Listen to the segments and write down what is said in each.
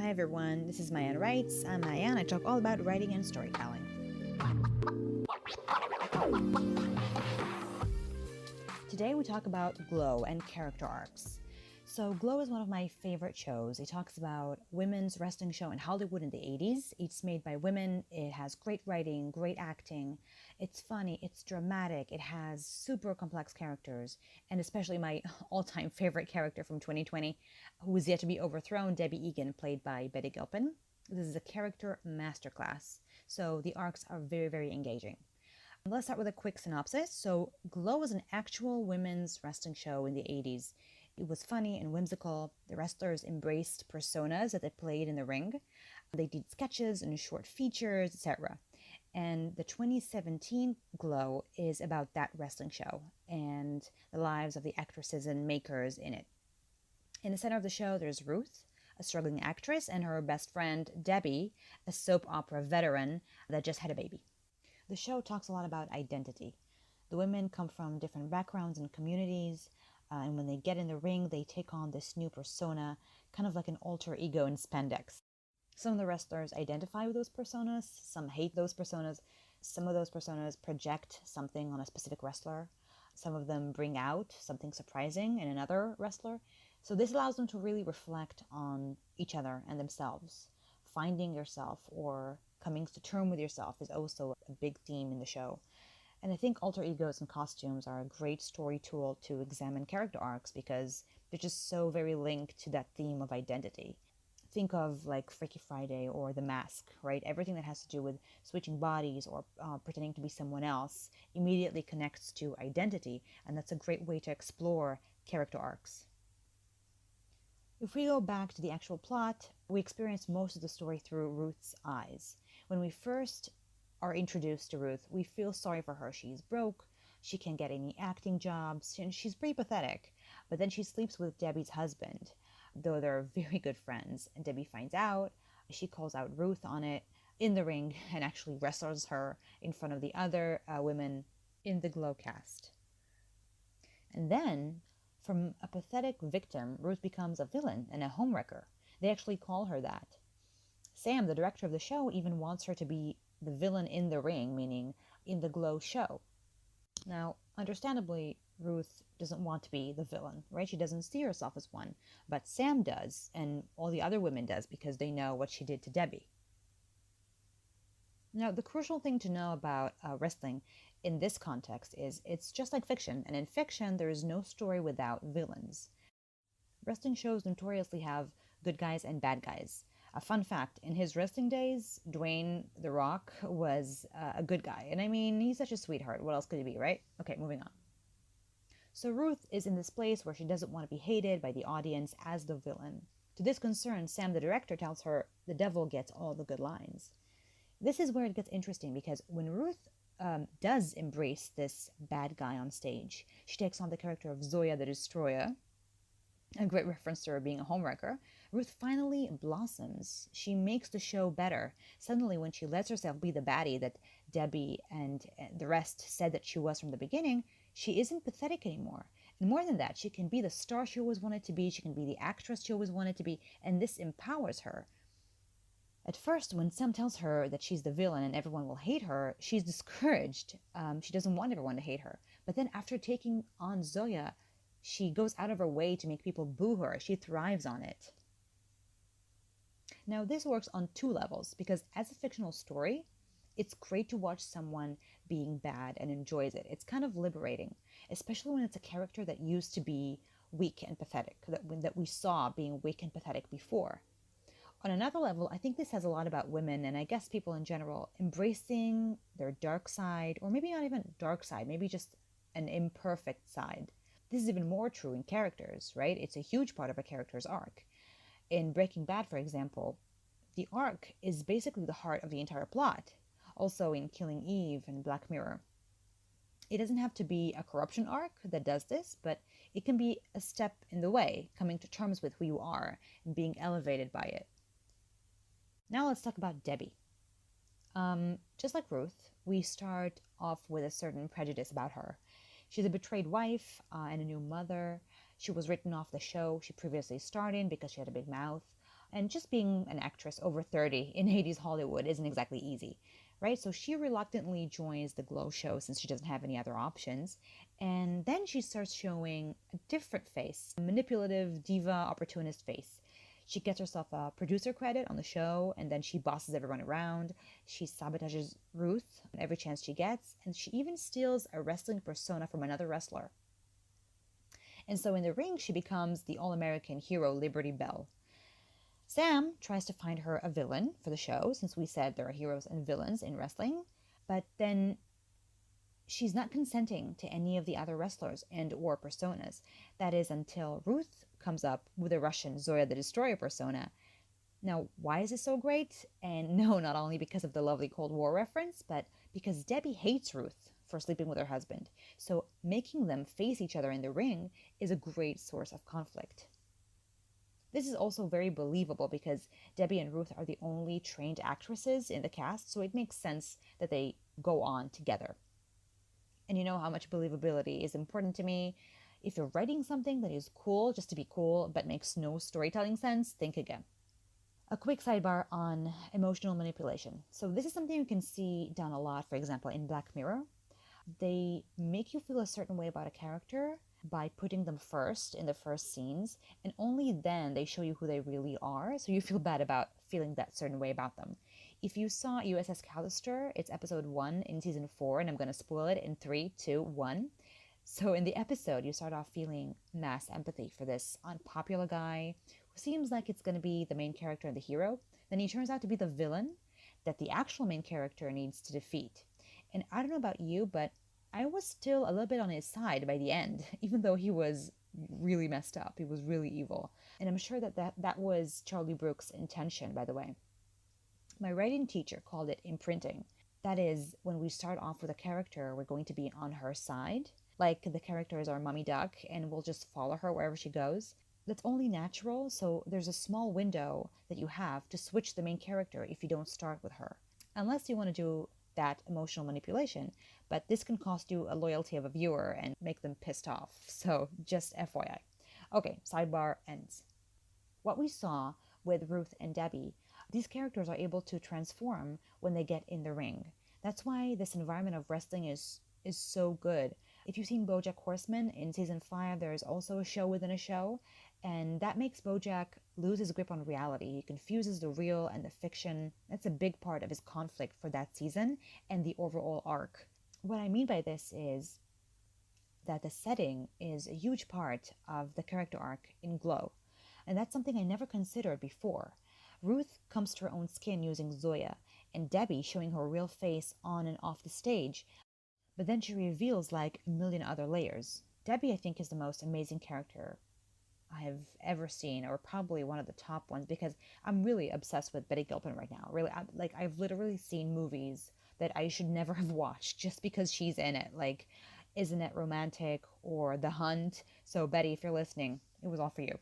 Hi everyone, this is Mayan Writes. I'm Mayan. I talk all about writing and storytelling. Today we talk about Glow and character arcs. So Glow is one of my favorite shows. It talks about women's wrestling show in Hollywood in the 80s. It's made by women. It has great writing, great acting. It's funny, it's dramatic, it has super complex characters, and especially my all-time favorite character from 2020, who is yet to be overthrown, Debbie Egan, played by Betty Gilpin. This is a character masterclass, so the arcs are very, very engaging. Let's start with a quick synopsis. So Glow was an actual women's wrestling show in the 80s. It was funny and whimsical. The wrestlers embraced personas that they played in the ring. They did sketches and short features, etc. And the 2017 Glow is about that wrestling show and the lives of the actresses and makers in it. In the center of the show, there's Ruth, a struggling actress, and her best friend, Debbie, a soap opera veteran that just had a baby. The show talks a lot about identity. The women come from different backgrounds and communities, and when they get in the ring, they take on this new persona, kind of like an alter ego in spandex. Some of the wrestlers identify with those personas, some hate those personas, some of those personas project something on a specific wrestler, some of them bring out something surprising in another wrestler. So this allows them to really reflect on each other and themselves. Finding yourself or coming to terms with yourself is also a big theme in the show. And I think alter egos and costumes are a great story tool to examine character arcs because they're just so very linked to that theme of identity. Think of like Freaky Friday or The Mask, right? Everything that has to do with switching bodies or pretending to be someone else immediately connects to identity, and that's a great way to explore character arcs. If we go back to the actual plot, we experience most of the story through Ruth's eyes. When we first are introduced to Ruth, we feel sorry for her. She's broke, she can't get any acting jobs, and she's pretty pathetic. But then she sleeps with Debbie's husband, though they're very good friends. And Debbie finds out, she calls out Ruth on it in the ring and actually wrestles her in front of the other women in the Glow cast. And then, from a pathetic victim, Ruth becomes a villain and a homewrecker. They actually call her that. Sam, the director of the show, even wants her to be the villain in the ring, meaning in the Glow show. Now, understandably, Ruth doesn't want to be the villain, right? She doesn't see herself as one, but Sam does, and all the other women does because they know what she did to Debbie. Now, the crucial thing to know about wrestling in this context is it's just like fiction, and in fiction, there is no story without villains. Wrestling shows notoriously have good guys and bad guys. A fun fact, in his wrestling days, Dwayne The Rock was a good guy. And I mean, he's such a sweetheart. What else could he be, right? Okay, moving on. So Ruth is in this place where she doesn't want to be hated by the audience as the villain. To this concern, Sam the director tells her the devil gets all the good lines. This is where it gets interesting because when Ruth does embrace this bad guy on stage, she takes on the character of Zoya the Destroyer, a great reference to her being a homewrecker. Ruth finally blossoms. She makes the show better. Suddenly, when she lets herself be the baddie that Debbie and the rest said that she was from the beginning, she isn't pathetic anymore. And more than that, she can be the star she always wanted to be. She can be the actress she always wanted to be. And this empowers her. At first, when Sam tells her that she's the villain and everyone will hate her, she's discouraged. She doesn't want everyone to hate her. But then after taking on Zoya, she goes out of her way to make people boo her. She thrives on it. Now, this works on two levels because as a fictional story, it's great to watch someone being bad and enjoys it. It's kind of liberating, especially when it's a character that used to be weak and pathetic, that we saw being weak and pathetic before. On another level, I think this says a lot about women and I guess people in general embracing their dark side, or maybe not even dark side, maybe just an imperfect side. This is even more true in characters, right? It's a huge part of a character's arc. In Breaking Bad, for example, the arc is basically the heart of the entire plot. Also in Killing Eve and Black Mirror. It doesn't have to be a corruption arc that does this, but it can be a step in the way, coming to terms with who you are and being elevated by it. Now let's talk about Debbie. Just like Ruth, we start off with a certain prejudice about her. She's a betrayed wife and a new mother. She was written off the show she previously starred in because she had a big mouth. And just being an actress over 30 in 80s Hollywood isn't exactly easy, right? So she reluctantly joins the Glow show since she doesn't have any other options. And then she starts showing a different face, a manipulative, diva, opportunist face. She gets herself a producer credit on the show, and then she bosses everyone around. She sabotages Ruth every chance she gets, and she even steals a wrestling persona from another wrestler. And so in the ring, she becomes the all American hero Liberty Bell. Sam tries to find her a villain for the show, since we said there are heroes and villains in wrestling, but then she's not consenting to any of the other wrestlers and or personas. That is until Ruth comes up with a Russian Zoya the Destroyer persona. Now, why is this so great? And no, not only because of the lovely Cold War reference, but because Debbie hates Ruth for sleeping with her husband. So making them face each other in the ring is a great source of conflict. This is also very believable because Debbie and Ruth are the only trained actresses in the cast, so it makes sense that they go on together. And you know how much believability is important to me. If you're writing something that is cool just to be cool but makes no storytelling sense, think again. A quick sidebar on emotional manipulation. So this is something you can see done a lot, for example, in Black Mirror. They make you feel a certain way about a character by putting them first in the first scenes, and only then they show you who they really are, so you feel bad about feeling that certain way about them. If you saw USS Callister, it's episode 1 in season 4, and I'm going to spoil it in 3, 2, 1. So in the episode, you start off feeling mass empathy for this unpopular guy who seems like it's going to be the main character and the hero. Then he turns out to be the villain that the actual main character needs to defeat. And I don't know about you, but I was still a little bit on his side by the end, even though he was really messed up. He was really evil. And I'm sure that was Charlie Brooks' intention, by the way. My writing teacher called it imprinting. That is, when we start off with a character, we're going to be on her side. Like the character is our mummy duck, and we'll just follow her wherever she goes. That's only natural, so there's a small window that you have to switch the main character if you don't start with her. Unless you want to do that emotional manipulation, but this can cost you a loyalty of a viewer and make them pissed off. So just FYI. Okay, sidebar ends. What we saw with Ruth and Debbie, these characters are able to transform when they get in the ring. That's why this environment of wrestling is so good. If you've seen BoJack Horseman, in season 5, there's also a show within a show, and that makes BoJack lose his grip on reality. He confuses the real and the fiction. That's a big part of his conflict for that season and the overall arc. What I mean by this is that the setting is a huge part of the character arc in Glow, and that's something I never considered before. Ruth comes to her own skin using Zoya, and Debbie showing her real face on and off the stage, but then she reveals like a million other layers. Debbie, I think, is the most amazing character I have ever seen, or probably one of the top ones, because I'm really obsessed with Betty Gilpin right now. Really, I've literally seen movies that I should never have watched just because she's in it. Like, Isn't It Romantic or The Hunt? So Betty, if you're listening, it was all for you.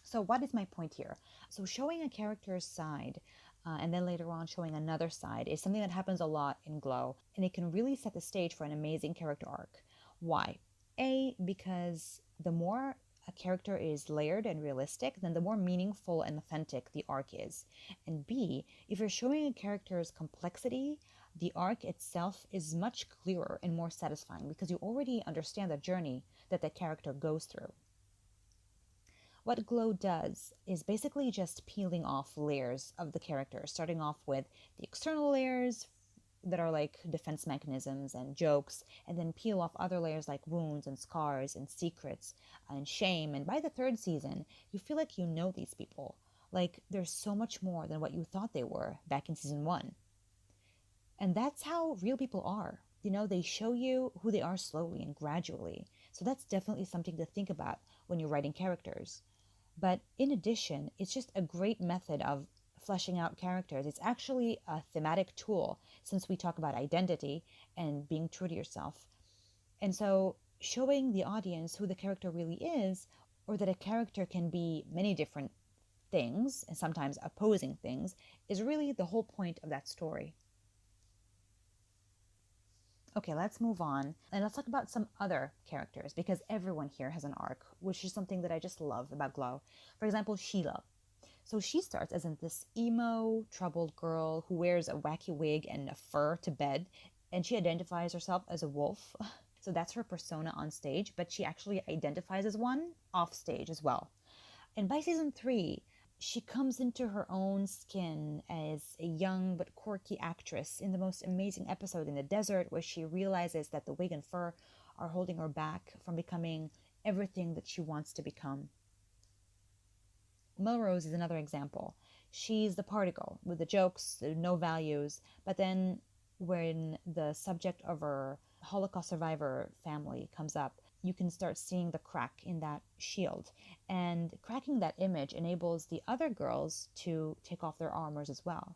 So what is my point here? So showing a character's side and then later on showing another side is something that happens a lot in Glow, and it can really set the stage for an amazing character arc. Why? A, because the more a character is layered and realistic, then the more meaningful and authentic the arc is. And B, if you're showing a character's complexity, the arc itself is much clearer and more satisfying because you already understand the journey that the character goes through. What Glow does is basically just peeling off layers of the character, starting off with the external layers that are like defense mechanisms and jokes, and then peel off other layers like wounds and scars and secrets and shame. And by the 3rd season, you feel like you know these people. Like there's so much more than what you thought they were back in season 1. And that's how real people are. You know, they show you who they are slowly and gradually. So that's definitely something to think about when you're writing characters. But in addition, it's just a great method of fleshing out characters. It's actually a thematic tool since we talk about identity and being true to yourself. And so showing the audience who the character really is, or that a character can be many different things and sometimes opposing things, is really the whole point of that story. Okay, let's move on and let's talk about some other characters because everyone here has an arc, which is something that I just love about Glow. For example, Sheila. So she starts as in this emo, troubled girl who wears a wacky wig and a fur to bed, and she identifies herself as a wolf. So that's her persona on stage, but she actually identifies as one off stage as well. And by season 3, she comes into her own skin as a young but quirky actress in the most amazing episode in the desert, where she realizes that the wig and fur are holding her back from becoming everything that she wants to become. Melrose is another example. She's the party girl with the jokes, no values, but then when the subject of her Holocaust survivor family comes up, you can start seeing the crack in that shield. And cracking that image enables the other girls to take off their armors as well.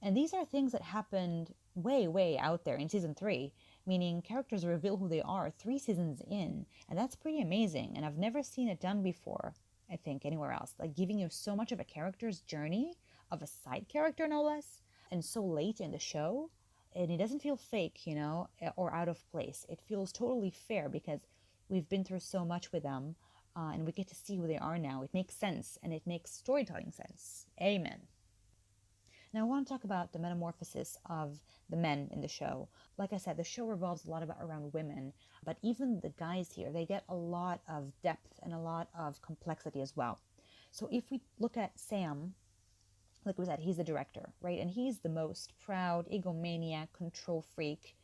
And these are things that happened way, way out there in season 3, meaning characters reveal who they are 3 seasons in. And that's pretty amazing. And I've never seen it done before, I think, anywhere else. Like giving you so much of a character's journey, of a side character no less, and so late in the show. And it doesn't feel fake, or out of place. It feels totally fair because we've been through so much with them, and we get to see who they are now. It makes sense, and it makes storytelling sense. Amen. Now, I want to talk about the metamorphosis of the men in the show. Like I said, the show revolves a lot around women, but even the guys here, they get a lot of depth and a lot of complexity as well. So if we look at Sam, like we said, he's the director, right? And he's the most proud, egomaniac, control freak,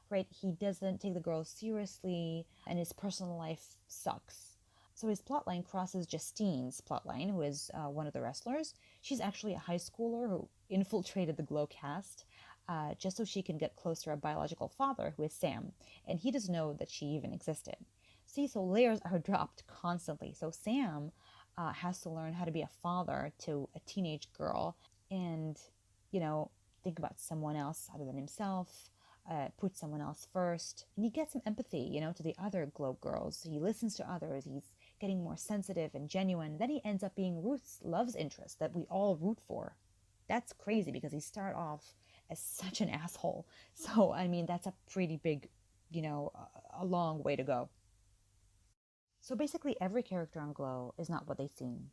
right? He doesn't take the girls seriously, and his personal life sucks. So his plotline crosses Justine's plotline, who is one of the wrestlers. She's actually a high schooler who infiltrated the Glow cast just so she can get close to her biological father, who is Sam. And he doesn't know that she even existed. See, so layers are dropped constantly. So Sam has to learn how to be a father to a teenage girl and, think about someone else other than himself, put someone else first. And he gets some empathy, to the other Glow girls. He listens to others. He's getting more sensitive and genuine. Then he ends up being Ruth's love's interest that we all root for. That's crazy because he started off as such an asshole. So, that's a pretty big, a long way to go. So basically every character on Glow is not what they seem.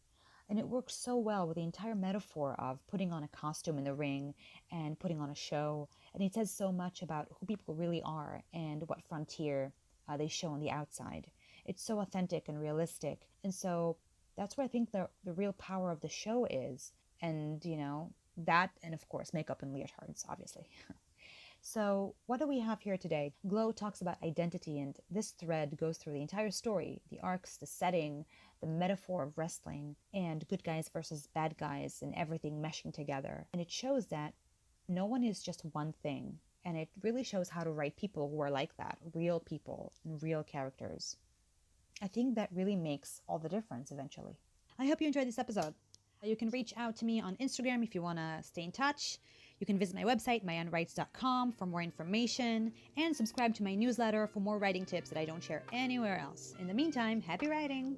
And it works so well with the entire metaphor of putting on a costume in the ring and putting on a show. And it says so much about who people really are and what frontier they show on the outside. It's so authentic and realistic. And so that's where I think the real power of the show is. And, that and of course makeup and leotards, obviously. So what do we have here today? Glow talks about identity, and this thread goes through the entire story, the arcs, the setting, the metaphor of wrestling, and good guys versus bad guys and everything meshing together. And it shows that no one is just one thing. And it really shows how to write people who are like that, real people and real characters. I think that really makes all the difference eventually. I hope you enjoyed this episode. You can reach out to me on Instagram if you want to stay in touch. You can visit my website, myannwrites.com, for more information, and subscribe to my newsletter for more writing tips that I don't share anywhere else. In the meantime, happy writing!